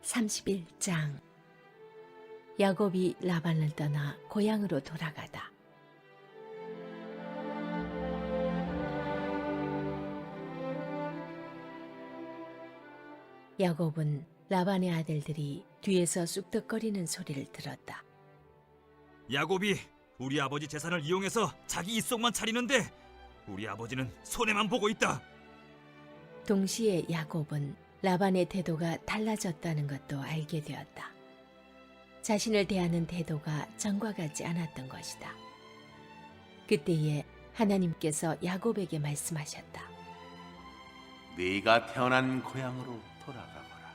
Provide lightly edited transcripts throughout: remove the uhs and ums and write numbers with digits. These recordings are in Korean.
31장. 야곱이 라반을 떠나 고향으로 돌아가다. 야곱은 라반의 아들들이 뒤에서 쑥덕거리는 소리를 들었다. 야곱이 우리 아버지 재산을 이용해서 자기 입속만 차리는데 우리 아버지는 손해만 보고 있다. 동시에 야곱은 라반의 태도가 달라졌다는 것도 알게 되었다. 자신을 대하는 태도가 전과 같지 않았던 것이다. 그때에 하나님께서 야곱에게 말씀하셨다. 네가 태어난 고향으로 돌아가거라.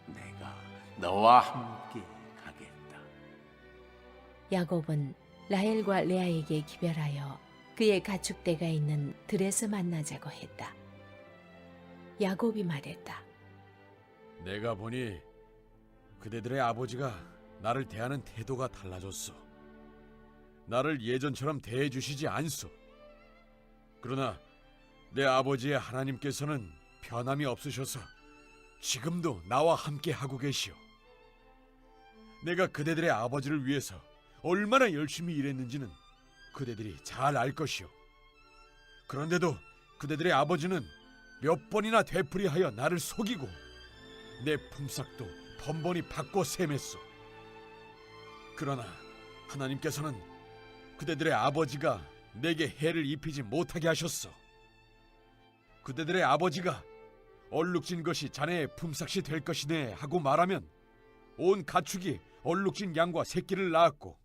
내가 너와 함께 가겠다. 야곱은 라헬과 레아에게 기별하여 그의 가축대가 있는 들에서 만나자고 했다. 야곱이 말했다. 내가 보니 그대들의 아버지가 나를 대하는 태도가 달라졌어. 나를 예전처럼 대해주시지 않소. 그러나 내 아버지의 하나님께서는 변함이 없으셔서 지금도 나와 함께 하고 계시오. 내가 그대들의 아버지를 위해서 얼마나 열심히 일했는지는 그대들이 잘 알 것이오. 그런데도 그대들의 아버지는 몇 번이나 되풀이하여 나를 속이고 내 품삯도 번번이 바꿔 셈했소. 그러나 하나님께서는 그대들의 아버지가 내게 해를 입히지 못하게 하셨어. 그대들의 아버지가 얼룩진 것이 자네의 품삯이 될 것이네 하고 말하면 온 가축이 얼룩진 양과 새끼를 낳았고,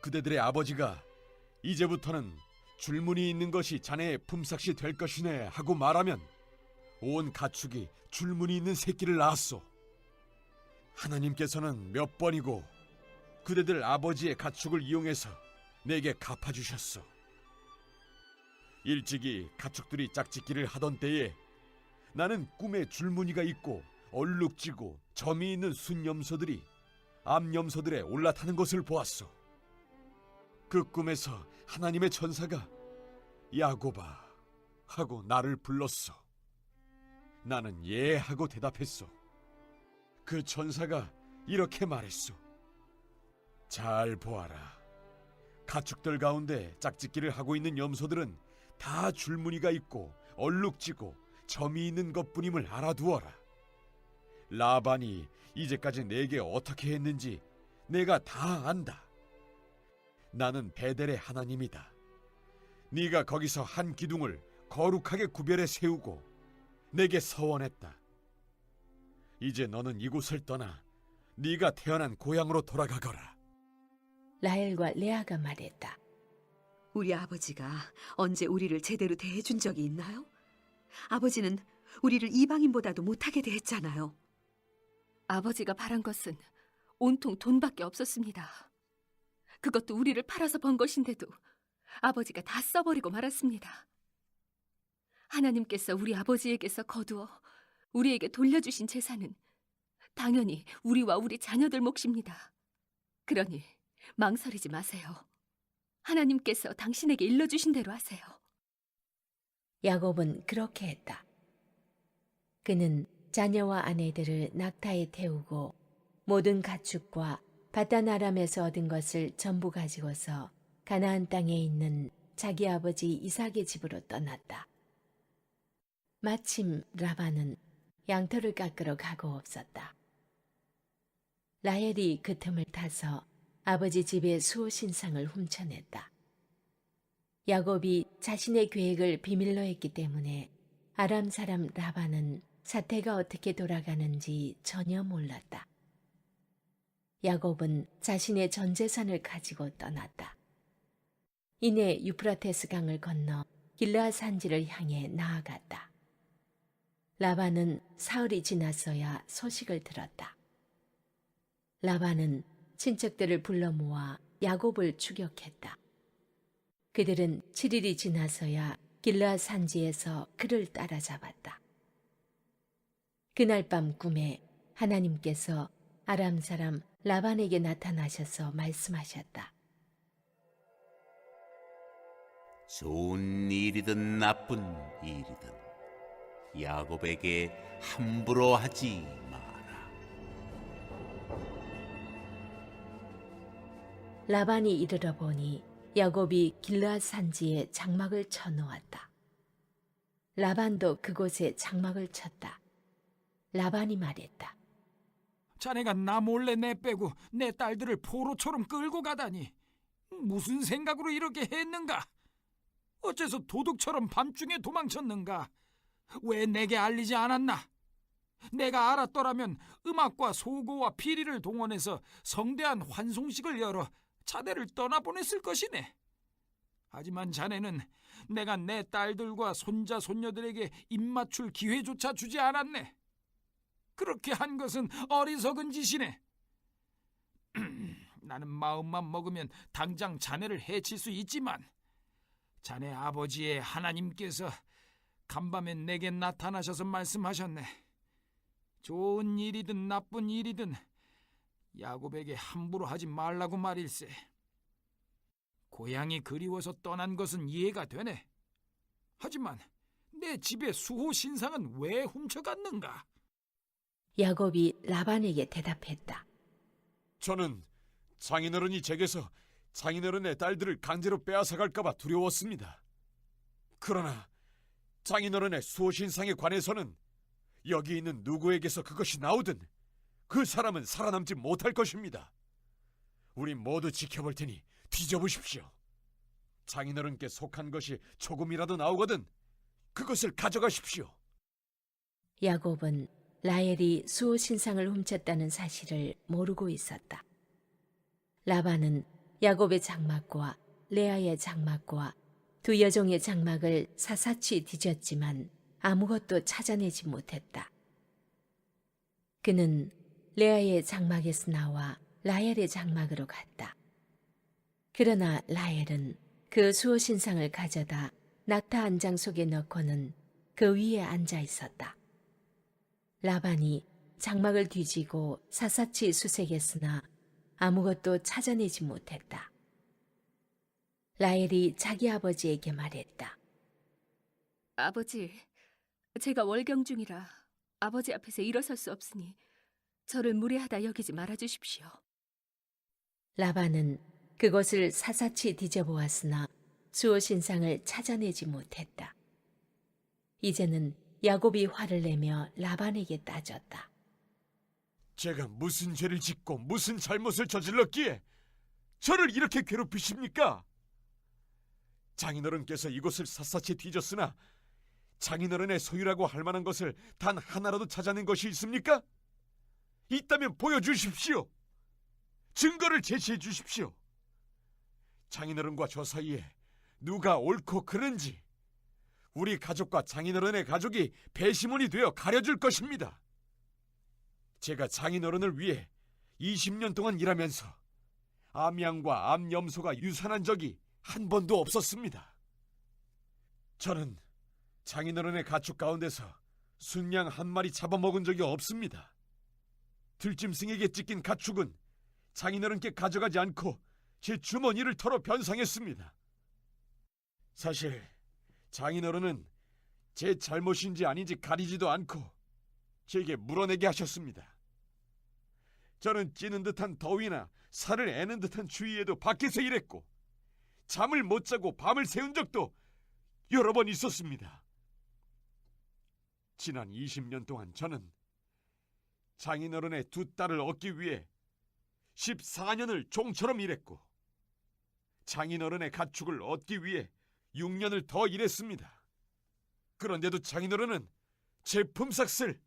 그대들의 아버지가 이제부터는 줄무늬 있는 것이 자네의 품삯이 될 것이네 하고 말하면 온 가축이 줄무늬 있는 새끼를 낳았소. 하나님께서는 몇 번이고 그대들 아버지의 가축을 이용해서 내게 갚아주셨소. 일찍이 가축들이 짝짓기를 하던 때에 나는 꿈에 줄무늬가 있고 얼룩지고 점이 있는 순염소들이 암염소들에 올라타는 것을 보았소. 그 꿈에서 하나님의 천사가 야곱아 하고 나를 불렀소. 나는 예 하고 대답했소. 그 천사가 이렇게 말했소. 잘 보아라. 가축들 가운데 짝짓기를 하고 있는 염소들은 다 줄무늬가 있고 얼룩지고 점이 있는 것뿐임을 알아두어라. 라반이 이제까지 내게 어떻게 했는지 내가 다 안다. 나는 베델의 하나님이다. 네가 거기서 한 기둥을 거룩하게 구별해 세우고 내게 서원했다. 이제 너는 이곳을 떠나 네가 태어난 고향으로 돌아가거라. 라헬과 레아가 말했다. 우리 아버지가 언제 우리를 제대로 대해준 적이 있나요? 아버지는 우리를 이방인보다도 못하게 대했잖아요. 아버지가 바란 것은 온통 돈밖에 없었습니다. 그것도 우리를 팔아서 번 것인데도 아버지가 다 써버리고 말았습니다. 하나님께서 우리 아버지에게서 거두어 우리에게 돌려주신 재산은 당연히 우리와 우리 자녀들 몫입니다. 그러니 망설이지 마세요. 하나님께서 당신에게 일러주신 대로 하세요. 야곱은 그렇게 했다. 그는 자녀와 아내들을 낙타에 태우고 모든 가축과 바단 아람에서 얻은 것을 전부 가지고서 가나안 땅에 있는 자기 아버지 이삭의 집으로 떠났다. 마침 라반은 양털을 깎으러 가고 없었다. 라헬이 그 틈을 타서 아버지 집의 수호신상을 훔쳐냈다. 야곱이 자신의 계획을 비밀로 했기 때문에 아람 사람 라반은 사태가 어떻게 돌아가는지 전혀 몰랐다. 야곱은 자신의 전 재산을 가지고 떠났다. 이내 유프라테스 강을 건너 길르앗 산지를 향해 나아갔다. 라반은 사흘이 지났어야 소식을 들었다. 라반은 친척들을 불러 모아 야곱을 추격했다. 그들은 7일이 지나서야 길르앗 산지에서 그를 따라잡았다. 그날 밤 꿈에 하나님께서 아람 사람 라반에게 나타나셔서 말씀하셨다. 좋은 일이든 나쁜 일이든 야곱에게 함부로 하지 마라. 라반이 이르러 보니 야곱이 길르앗 산지에 장막을 쳐놓았다. 라반도 그곳에 장막을 쳤다. 라반이 말했다. 자네가 나 몰래 내빼고 내 딸들을 포로처럼 끌고 가다니 무슨 생각으로 이렇게 했는가? 어째서 도둑처럼 밤중에 도망쳤는가? 왜 내게 알리지 않았나? 내가 알았더라면 음악과 소고와 피리를 동원해서 성대한 환송식을 열어 자네를 떠나보냈을 것이네. 하지만 자네는 내가 내 딸들과 손자 손녀들에게 입맞출 기회조차 주지 않았네. 그렇게 한 것은 어리석은 짓이네. 나는 마음만 먹으면 당장 자네를 해칠 수 있지만 자네 아버지의 하나님께서 간밤에 내게 나타나셔서 말씀하셨네. 좋은 일이든 나쁜 일이든 야곱에게 함부로 하지 말라고 말일세. 고향이 그리워서 떠난 것은 이해가 되네. 하지만 내 집의 수호 신상은 왜 훔쳐갔는가? 야곱이 라반에게 대답했다. 저는 장인어른이 제게서 장인어른의 딸들을 강제로 빼앗아갈까 봐 두려웠습니다. 그러나 장인어른의 수호신상에 관해서는 여기 있는 누구에게서 그것이 나오든 그 사람은 살아남지 못할 것입니다. 우리 모두 지켜볼 테니 뒤져보십시오. 장인어른께 속한 것이 조금이라도 나오거든 그것을 가져가십시오. 야곱은 라헬이 수호 신상을 훔쳤다는 사실을 모르고 있었다. 라반은 야곱의 장막과 레아의 장막과 두 여종의 장막을 샅샅이 뒤졌지만 아무것도 찾아내지 못했다. 그는 레아의 장막에서 나와 라헬의 장막으로 갔다. 그러나 라헬은 그 수호 신상을 가져다 낙타 안장 속에 넣고는 그 위에 앉아 있었다. 라반이 장막을 뒤지고 샅샅이 수색했으나 아무것도 찾아내지 못했다. 라헬이 자기 아버지에게 말했다. 아버지, 제가 월경 중이라 아버지 앞에서 일어설 수 없으니 저를 무례하다 여기지 말아주십시오. 라반은 그것을 샅샅이 뒤져보았으나 수호 신상을 찾아내지 못했다. 이제는 야곱이 화를 내며 라반에게 따졌다. 제가 무슨 죄를 짓고 무슨 잘못을 저질렀기에 저를 이렇게 괴롭히십니까? 장인어른께서 이곳을 샅샅이 뒤졌으나 장인어른의 소유라고 할 만한 것을 단 하나라도 찾아낸 것이 있습니까? 있다면 보여주십시오. 증거를 제시해 주십시오. 장인어른과 저 사이에 누가 옳고 그른지 우리 가족과 장인어른의 가족이 배심원이 되어 가려줄 것입니다. 제가 장인어른을 위해 20년 동안 일하면서 암양과 암염소가 유산한 적이 한 번도 없었습니다. 저는 장인어른의 가축 가운데서 순양 한 마리 잡아먹은 적이 없습니다. 들짐승에게 찢긴 가축은 장인어른께 가져가지 않고 제 주머니를 털어 변상했습니다. 사실 장인어른은 제 잘못인지 아닌지 가리지도 않고 제게 물어내게 하셨습니다. 저는 찌는 듯한 더위나 살을 애는 듯한 추위에도 밖에서 일했고 잠을 못 자고 밤을 새운 적도 여러 번 있었습니다. 지난 20년 동안 저는 장인어른의 두 딸을 얻기 위해 14년을 종처럼 일했고 장인어른의 가축을 얻기 위해 6년을 더 일했습니다. 그런데도 장인어른은 제 품삯을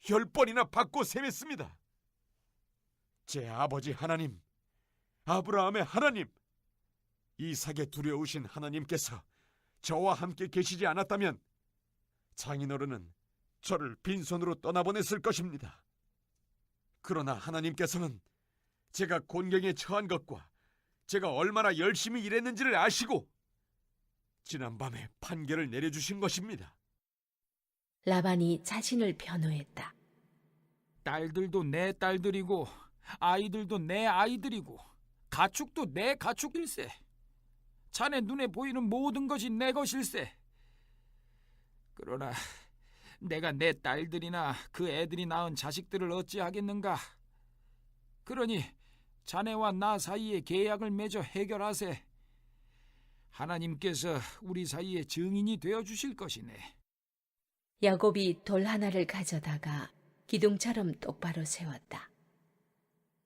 10번이나 받고 세맸습니다. 제 아버지 하나님, 아브라함의 하나님, 이삭의 두려우신 하나님께서 저와 함께 계시지 않았다면 장인어른은 저를 빈손으로 떠나보냈을 것입니다. 그러나 하나님께서는 제가 곤경에 처한 것과 제가 얼마나 열심히 일했는지를 아시고 지난밤에 판결을 내려주신 것입니다. 라반이 자신을 변호했다. 딸들도 내 딸들이고 아이들도 내 아이들이고 가축도 내 가축일세. 자네 눈에 보이는 모든 것이 내 것일세. 그러나 내가 내 딸들이나 그 애들이 낳은 자식들을 어찌하겠는가? 그러니 자네와 나 사이에 계약을 맺어 해결하세. 하나님께서 우리 사이에 증인이 되어 주실 것이네. 야곱이 돌 하나를 가져다가 기둥처럼 똑바로 세웠다.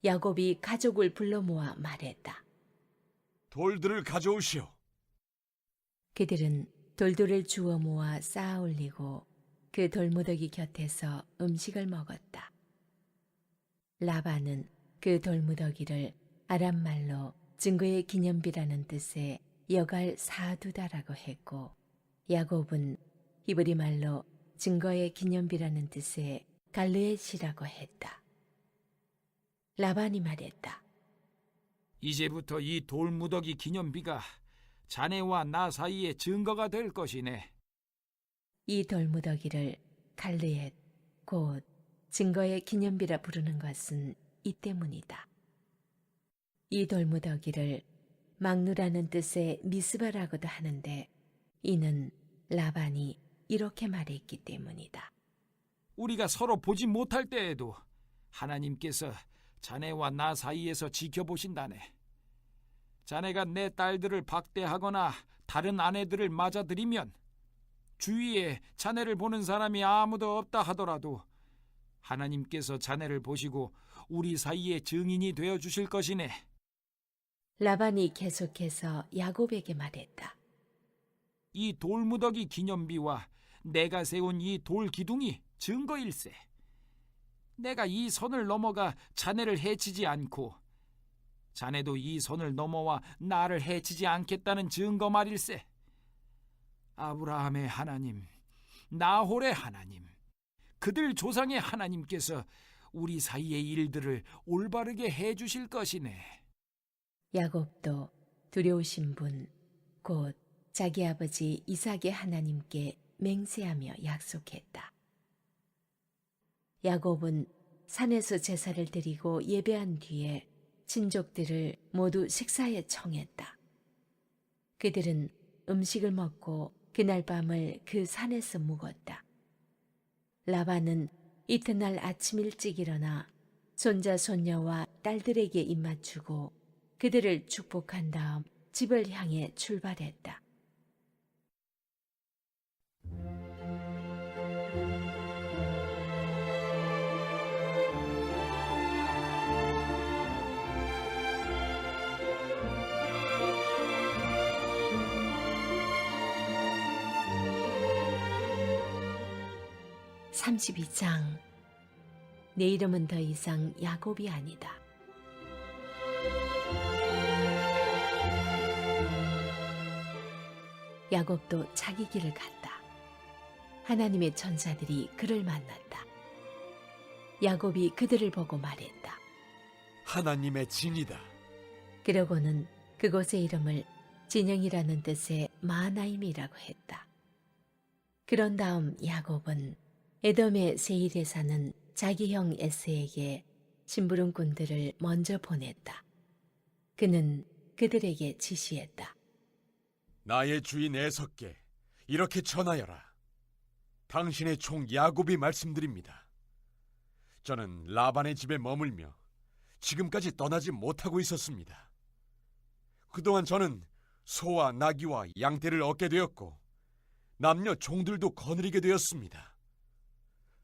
야곱이 가족을 불러 모아 말했다. 돌들을 가져오시오. 그들은 돌들을 주워 모아 쌓아 올리고 그 돌무더기 곁에서 음식을 먹었다. 라반은 그 돌무더기를 아람 말로 증거의 기념비라는 뜻의 여갈 사두다라고 했고, 야곱은 히브리 말로 증거의 기념비라는 뜻의 갈르엣이라고 했다. 라반이 말했다. 이제부터 이 돌무더기 기념비가 자네와 나 사이의 증거가 될 것이네. 이 돌무더기를 갈르엣, 곧 증거의 기념비라 부르는 것은 이 때문이다. 이 돌무더기를 막누라는 뜻의 미스바라고도 하는데, 이는 라반이 이렇게 말했기 때문이다. 우리가 서로 보지 못할 때에도 하나님께서 자네와 나 사이에서 지켜보신다네. 자네가 내 딸들을 박대하거나 다른 아내들을 맞아들이면 주위에 자네를 보는 사람이 아무도 없다 하더라도 하나님께서 자네를 보시고 우리 사이의 증인이 되어 주실 것이네. 라반이 계속해서 야곱에게 말했다. 이 돌무더기 기념비와 내가 세운 이 돌기둥이 증거일세. 내가 이 선을 넘어가 자네를 해치지 않고 자네도 이 선을 넘어와 나를 해치지 않겠다는 증거 말일세. 아브라함의 하나님, 나홀의 하나님, 그들 조상의 하나님께서 우리 사이의 일들을 올바르게 해주실 것이네. 야곱도 두려우신 분, 곧 자기 아버지 이삭의 하나님께 맹세하며 약속했다. 야곱은 산에서 제사를 드리고 예배한 뒤에 친족들을 모두 식사에 청했다. 그들은 음식을 먹고 그날 밤을 그 산에서 묵었다. 라반은 이튿날 아침 일찍 일어나 손자 손녀와 딸들에게 입맞추고 그들을 축복한 다음 집을 향해 출발했다. (32장) 내 이름은 더 이상 야곱이 아니다. 야곱도 자기 길을 갔다. 하나님의 천사들이 그를 만났다. 야곱이 그들을 보고 말했다. 하나님의 진이다. 그러고는 그곳의 이름을 진영이라는 뜻의 마하나임이라고 했다. 그런 다음 야곱은 에돔의 세일에 사는 자기 형 에스에게 심부름꾼들을 먼저 보냈다. 그는 그들에게 지시했다. 나의 주인 에서께 이렇게 전하여라. 당신의 총 야곱이 말씀드립니다. 저는 라반의 집에 머물며 지금까지 떠나지 못하고 있었습니다. 그동안 저는 소와 나귀와 양떼를 얻게 되었고 남녀 종들도 거느리게 되었습니다.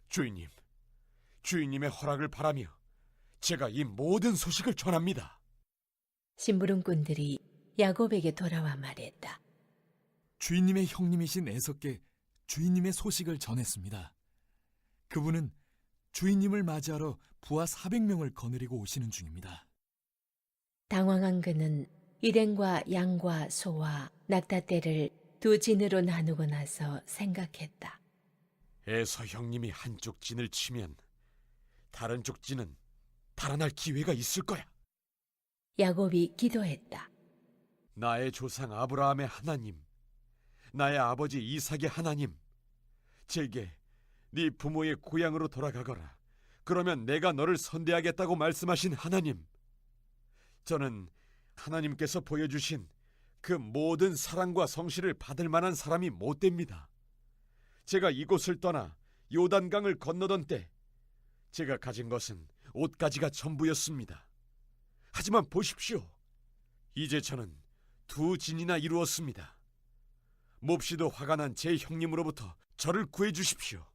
주인님, 주인님의 허락을 바라며 제가 이 모든 소식을 전합니다. 심부름꾼들이 야곱에게 돌아와 말했다. 주인님의 형님이신 에서께 주인님의 소식을 전했습니다. 그분은 주인님을 맞이하러 부하 400명을 거느리고 오시는 중입니다. 당황한 그는 일행과 양과 소와 낙타떼를 두 진으로 나누고 나서 생각했다. 에서 형님이 한쪽 진을 치면 다른 쪽 진은 달아날 기회가 있을 거야. 야곱이 기도했다. 나의 조상 아브라함의 하나님, 나의 아버지 이삭의 하나님, 제게 네 부모의 고향으로 돌아가거라. 그러면 내가 너를 선대하겠다고 말씀하신 하나님, 저는 하나님께서 보여주신 그 모든 사랑과 성실을 받을 만한 사람이 못 됩니다. 제가 이곳을 떠나 요단강을 건너던 때 제가 가진 것은 옷가지가 전부였습니다. 하지만 보십시오. 이제 저는 두 진이나 이루었습니다. 몹시도 화가 난 제 형님으로부터 저를 구해 주십시오.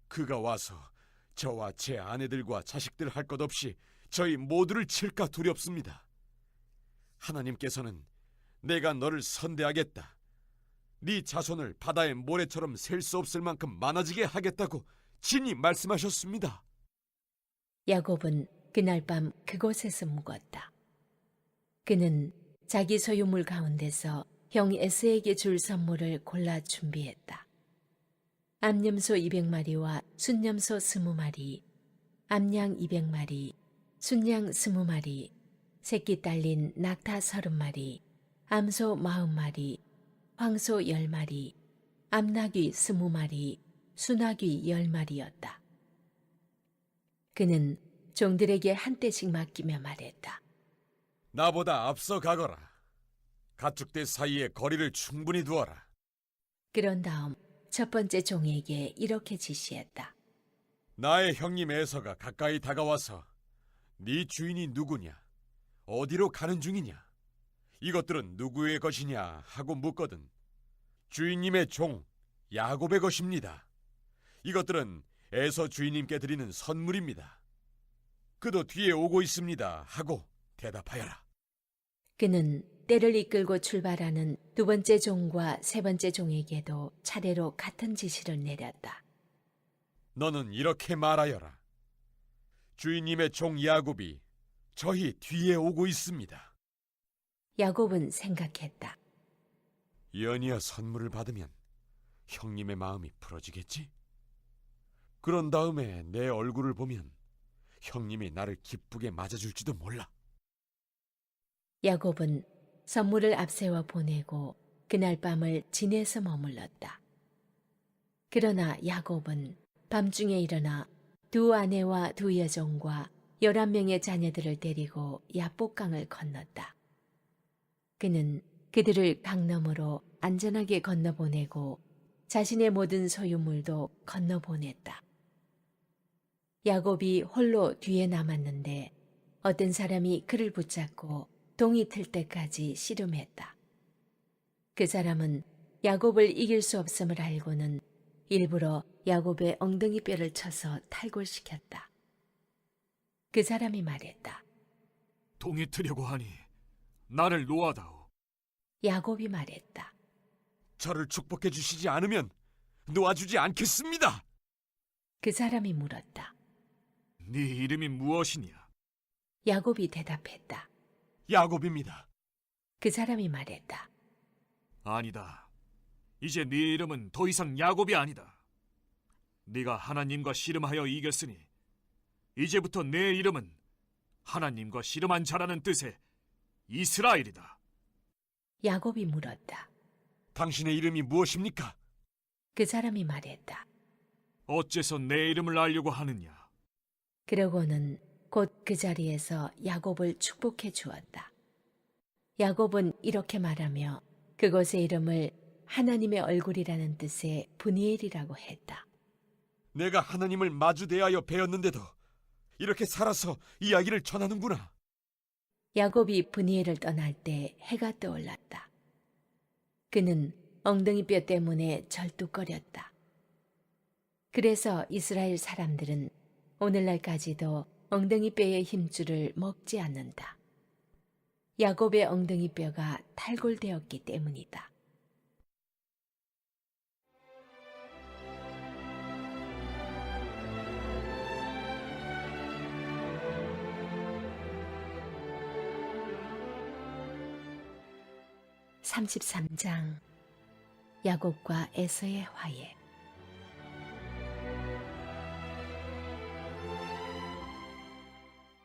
그가 와서 저와 제 아내들과 자식들 할 것 없이 저희 모두를 칠까 두렵습니다. 하나님께서는 내가 너를 선대하겠다, 네 자손을 바다의 모래처럼 셀 수 없을 만큼 많아지게 하겠다고 진이 말씀하셨습니다. 야곱은 그날 밤 그곳에서 묵었다. 그는 자기 소유물 가운데서 형 에서에게 줄 선물을 골라 준비했다. 암염소 200마리와 순염소 20마리, 암양 200마리, 순양 20마리, 새끼 딸린 낙타 30마리, 암소 40마리, 황소 10마리, 암나귀 20마리, 순나귀 10마리였다. 그는 종들에게 한 떼씩 맡기며 말했다. 나보다 앞서 가거라. 가축대 사이에 거리를 충분히 두어라. 그런 다음 첫 번째 종에게 이렇게 지시했다. 나의 형님 에서가 가까이 다가와서 네 주인이 누구냐, 어디로 가는 중이냐, 이것들은 누구의 것이냐 하고 묻거든 주인님의 종 야곱의 것입니다. 이것들은 에서 주인님께 드리는 선물입니다. 그도 뒤에 오고 있습니다 하고 대답하여라. 그는 때를 이끌고 출발하는 두 번째 종과 세 번째 종에게도 차례로 같은 지시를 내렸다. 너는 이렇게 말하여라. 주인님의 종 야곱이 저희 뒤에 오고 있습니다. 야곱은 생각했다. 연이어 선물을 받으면 형님의 마음이 풀어지겠지? 그런 다음에 내 얼굴을 보면 형님이 나를 기쁘게 맞아줄지도 몰라. 야곱은 선물을 앞세워 보내고 그날 밤을 진에서 머물렀다. 그러나 야곱은 밤중에 일어나 두 아내와 두 여종과 11명의 자녀들을 데리고 야복강을 건넜다. 그는 그들을 강 너머로 안전하게 건너보내고 자신의 모든 소유물도 건너보냈다. 야곱이 홀로 뒤에 남았는데 어떤 사람이 그를 붙잡고 동이 틀 때까지 씨름했다. 그 사람은 야곱을 이길 수 없음을 알고는 일부러 야곱의 엉덩이 뼈를 쳐서 탈골시켰다. 그 사람이 말했다. 동이 트려고 하니 나를 놓아다오. 야곱이 말했다. 저를 축복해 주시지 않으면 놓아주지 않겠습니다. 그 사람이 물었다. 네 이름이 무엇이냐? 야곱이 대답했다. 야곱입니다. 그 사람이 말했다. 아니다. 이제 네 이름은 더 이상 야곱이 아니다. 네가 하나님과 씨름하여 이겼으니 이제부터 내 이름은 하나님과 씨름한 자라는 뜻의 이스라엘이다. 야곱이 물었다. 당신의 이름이 무엇입니까? 그 사람이 말했다. 어째서 내 이름을 알려고 하느냐? 그러고는 곧 그 자리에서 야곱을 축복해 주었다. 야곱은 이렇게 말하며 그곳의 이름을 하나님의 얼굴이라는 뜻의 브니엘이라고 했다. 내가 하나님을 마주 대하여 배웠는데도 이렇게 살아서 이야기를 전하는구나. 야곱이 브니엘을 떠날 때 해가 떠올랐다. 그는 엉덩이 뼈 때문에 절뚝거렸다. 그래서 이스라엘 사람들은 오늘날까지도 엉덩이 뼈의 힘줄을 먹지 않는다. 야곱의 엉덩이 뼈가 탈골되었기 때문이다. (33장) 야곱과 에서의 화해.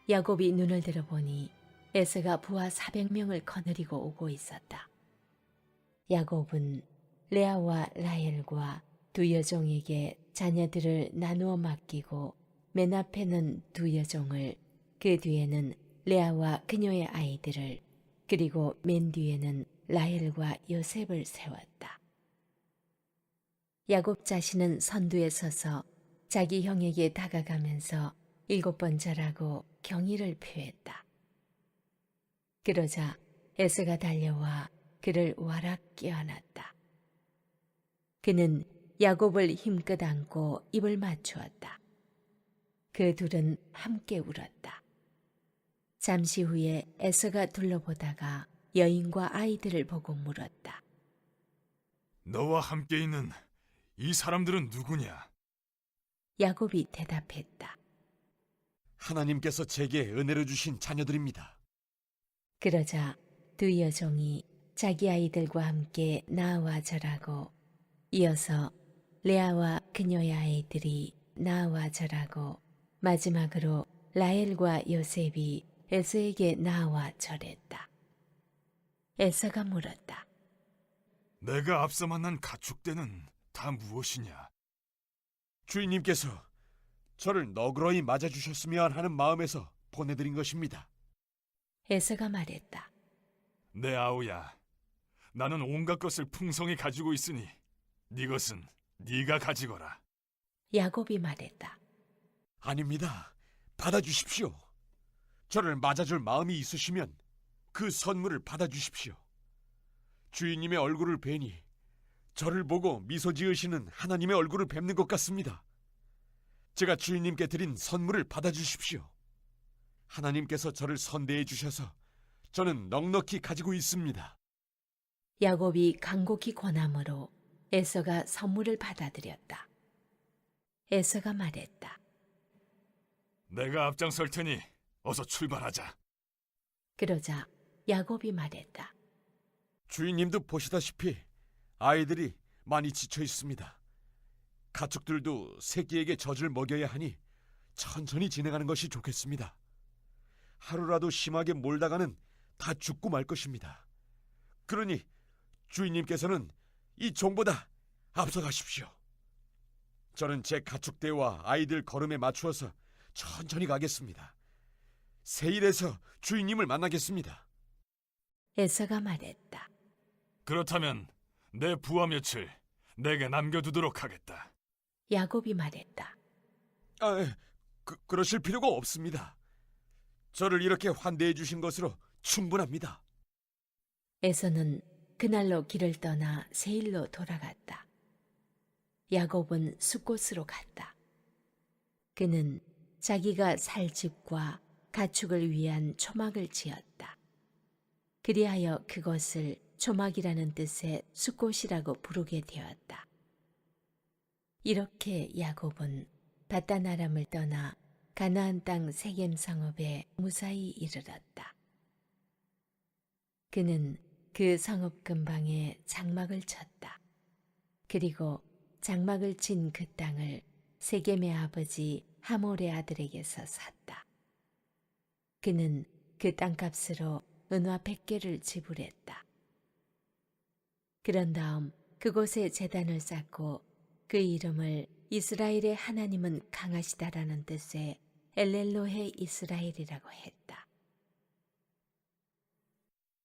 야곱이 눈을 들어보니 에서가 부하 400명을 거느리고 오고 있었다. 야곱은 레아와 라헬과 두 여종에게 자녀들을 나누어 맡기고 맨 앞에는 두 여종을, 그 뒤에는 레아와 그녀의 아이들을, 그리고 맨 뒤에는 라헬과 요셉을 세웠다. 야곱 자신은 선두에 서서 자기 형에게 다가가면서 7번 절하고 경의를 표했다. 그러자 에서가 달려와 그를 와락 껴안았다. 그는 야곱을 힘껏 안고 입을 맞추었다. 그 둘은 함께 울었다. 잠시 후에 에서가 둘러보다가 여인과 아이들을 보고 물었다. 너와 함께 있는 이 사람들은 누구냐? 야곱이 대답했다. 하나님께서 제게 은혜를 주신 자녀들입니다. 그러자 두 여종이 자기 아이들과 함께 나와 절하고 이어서 레아와 그녀의 아이들이 나와 절하고 마지막으로 라헬과 요셉이 에서에게 나와 절했다. 에서가 물었다. 내가 앞서 만난 가축대는 다 무엇이냐? 주인님께서 저를 너그러이 맞아주셨으면 하는 마음에서 보내드린 것입니다. 에서가 말했다. 내 아우야, 나는 온갖 것을 풍성히 가지고 있으니 네 것은 네가 가지거라. 야곱이 말했다. 아닙니다. 받아주십시오. 저를 맞아줄 마음이 있으시면 그 선물을 받아주십시오. 주인님의 얼굴을 뵈니 저를 보고 미소 지으시는 하나님의 얼굴을 뵙는 것 같습니다. 제가 주인님께 드린 선물을 받아주십시오. 하나님께서 저를 선대해 주셔서 저는 넉넉히 가지고 있습니다. 야곱이 간곡히 권함으로 에서가 선물을 받아들였다. 에서가 말했다. 내가 앞장설 테니 어서 출발하자. 그러자 야곱이 말했다. 주인님도 보시다시피 아이들이 많이 지쳐 있습니다. 가축들도 새끼에게 젖을 먹여야 하니 천천히 진행하는 것이 좋겠습니다. 하루라도 심하게 몰다가는 다 죽고 말 것입니다. 그러니 주인님께서는 이 종보다 앞서가십시오. 저는 제 가축대와 아이들 걸음에 맞추어서 천천히 가겠습니다. 세일에서 주인님을 만나겠습니다. 에서가 말했다. 그렇다면 내 부하 며칠 내게 남겨두도록 하겠다. 야곱이 말했다. 그러실 필요가 없습니다. 저를 이렇게 환대해 주신 것으로 충분합니다. 에서는 그날로 길을 떠나 세일로 돌아갔다. 야곱은 숫곳으로 갔다. 그는 자기가 살 집과 가축을 위한 초막을 지었다. 그리하여 그것을 초막이라는 뜻의 숫곳이라고 부르게 되었다. 이렇게 야곱은 바단 아람을 떠나 가나안 땅 세겜 성읍에 무사히 이르렀다. 그는 그 성읍 근방에 장막을 쳤다. 그리고 장막을 친 그 땅을 세겜의 아버지 하몰의 아들에게서 샀다. 그는 그 땅값으로 은화 100개를 지불했다. 그런 다음 그곳에 제단을 쌓고 그 이름을 이스라엘의 하나님은 강하시다라는 뜻의 엘렐로헤 이스라엘이라고 했다.